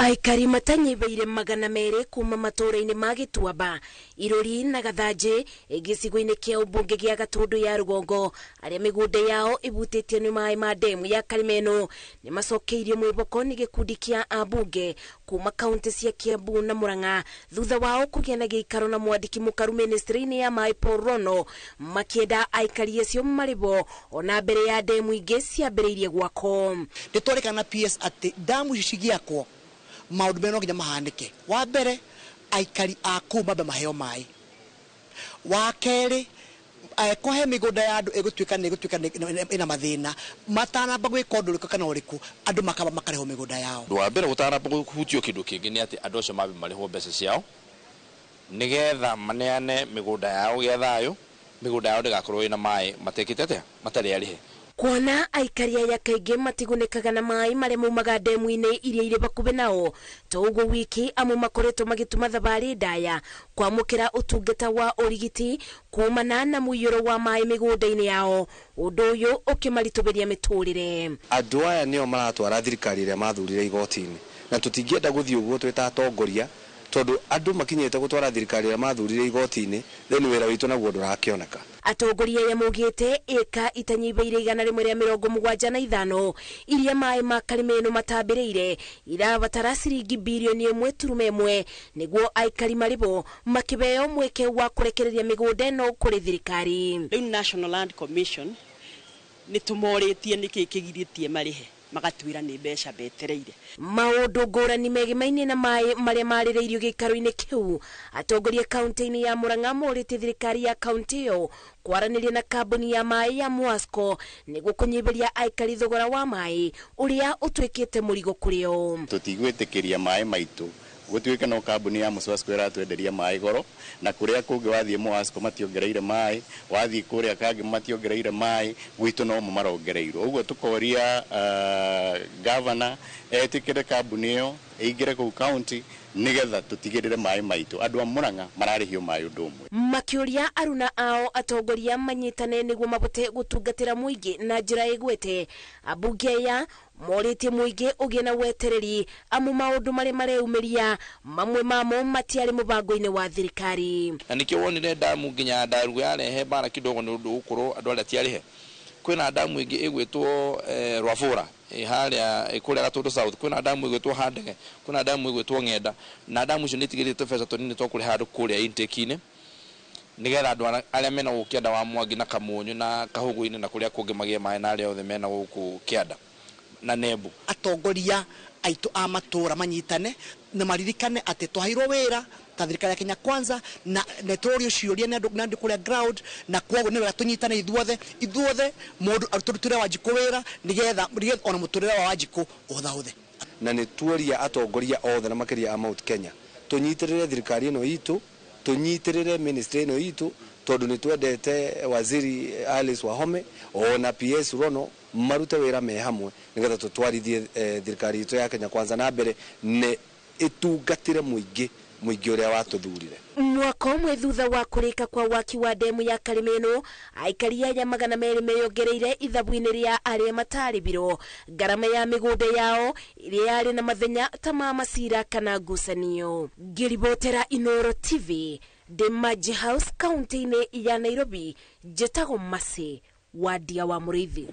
Aikari matanyibeire magana mere kuma matura-ini ma Gituamba, Irori na Gathanji gicigo-ini kia ubunge gia Gatundu ya Rugongo aria migunda yao ibutitio ni mai ma demu ya Karimeno ni macokeirie mwiboko ni gikundi kia abunge kuma kaunti cia Kiambu na Murang'a thutha wao kugia na giikaro na mwandiki mukaru ministry-ini ya mai Paul Rono makienda aikari acio maribo ona mbere ya demu ingi ciambiriirie gwako. Nitwarikana PS ati damu cigiakwo maundu meno nginya mahanike. Wa mbere aikari aku mabe maheo mai. Wa keri kohe migunda ya andu egutwika ina mathina matanamba gwika undu uriku kana uriku andu makaba makareho migunda yao. Wa mbere gutanamba guhutio kindu kingi ni ati andu acio mabe mariho mbeca ciao nigetha maneane migunda yao gya thayo migunda yao ndigakorwo ina mai matekite atia matari arihe. Kuona aikari aya kaingi matigunikaga na mai maria maumaga demu-ini iria iri bakuve nao toguo wiki amwe makoretwo magituma thabari ndaya kwamukira utungata wa urigiti kumana na muiyuro wa mai migunda-ini yao undu uyu ukimaritubiria miturire. Andu aya nio maratwara thirikari iria mathurire igoti-ini na tutingienda guthii uguo twita atongoria tondu andu makinyete gutwara thirikari iria mathurire igoti-ini theni wira witu naguo ndurakioneka. Atongoria ya mugite eka itanyibeire 175 iria mai ma Karimeno matambireire irabatara ciringi bilioni 1.1 niguo aikari maribo makibeo mweke wa kurekereria migunda no kuri thirikari. National Land Commission nitumoritie niki kigiritie marihe magatwira ni mbeca betereire. Maundu ngurani megimaine na mai maria marireirio gikaro-ini kiu atongoria kaunti-ini ya Murang'a morite thirikari ya kaunti iyo kwaraniria na kambuni ya mai ya Muasco niguo kunyiberia aikari thogora wa mai uria utwikite murigo kurio. Tutigwitikiria mai maitu gutwika no kambuni ya Muasco iratwenderia mai goro na kuria kungi wathie Muasco mationgereire mai wathie kuria kangi mationgereire mai gwitu no marongereirwo uguo tukoria governor etikire kambuni iyo igire ku county nigetha tutigirire mai maitu andu a Murang'a mararihio mai undu umwe. Makiuria aruna ao atongoria manyitane niguo mabote gutungatira muingi na njira igwete abunge ya morite muingi ugie na wetereri amu maundu maria mareumiria mamwe mamo matiari mubango-ini wa thirikari. Na nikio wonire damu nginya ndaru yarehe bara kidogo ni undu ukuru andu aria tiarihe kwina damu ingi igwitwo Rwafura haria kuria Gatundu South kwina damu igwitwo Handege kwina damu igwitwo Ng'enda na damu icio nitigirite pesa tonini to kuriha andu kuria intake-ini nigetha andu aria mena gukianda wa Mwangi na Kamunyu na Kahugu-ini na kuria kungi magie mai na aria othe mena guku kianda na Nembu. Atongoria aitu a matura manyitane na maririkane ati twahairwo wira ta thirikari ya Kenya Kwanza na netorio ciuria na andu kuria ground na kwoguo ni wega tunyitane ithuothe mundu arututire Wanjiku wira nigetha ona muturire wa Wanjiku uthahuthe. Na ni tuoria atongoria othe na makiria a Mount Kenya tunyitirire thirikari ino itu tunyitirire ministry ino itu tondu ni twendete waziri Alice Wahome ona PS Rono marute wira me hamwe nigetha tutwarithie thirikari itu ya Kenya Kwanza na mbere ne itungatire muingi uria watuthurire. Mwaka umwe thutha wa kurika kwa waki wa demu ya Karimeno aikari aya 200 meyongereire ithabu-ini ria aria mataribiro garama ya migunda yao iria yari na mathenya ta ma masira kana ngucanio. Ngiribotera Inooro TV de Maji House kaunti-ini ya Nairobi njetago Masi wadia wa Muriithi.